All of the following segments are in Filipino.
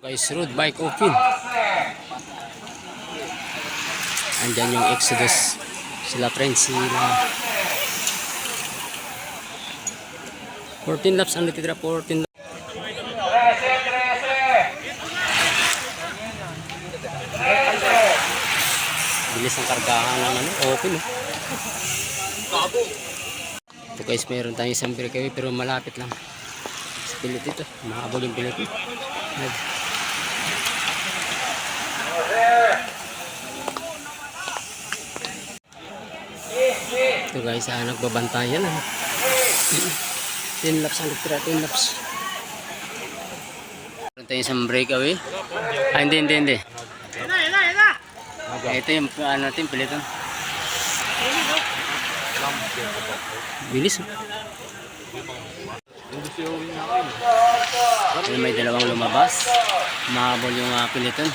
Guys, road bike open. Andyan yung Exodus. Sila friends, sila 14 laps ang natitira, 14 laps. Bilis ang kargahan ng ano, open. Ito guys, meron tayong isang breakaway pero malapit lang sa pilit ito. Mahabol yung pilit. Ito guys, nagbabantayan. 10 laps ang natitira, 10 laps. Meron tayong isang breakaway. Hindi. Ito yung natin, pilitan. Bilis. May dalawang lumabas. Mahabol yung pilitan.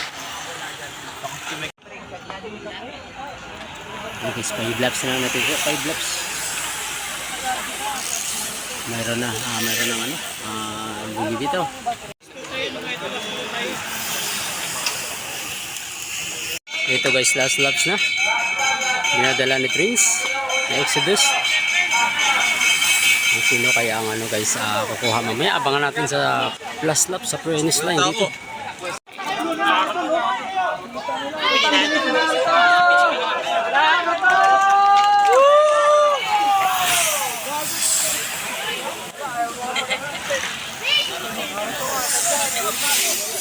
Okay, 5 laps na natin. 5 laps. Mayroon na ng ano. Bugi dito. Ito guys, last laps na. Dinadala ni Prince, na Exodus. Kung sino kaya ang ano guys, kukuha mamaya. Abangan natin sa plus lap sa finish line dito.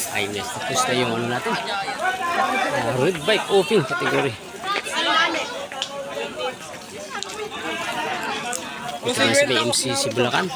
Ay, tapos na yung ano natin. Road bike open category. Ito na sa BMCC Bulacan.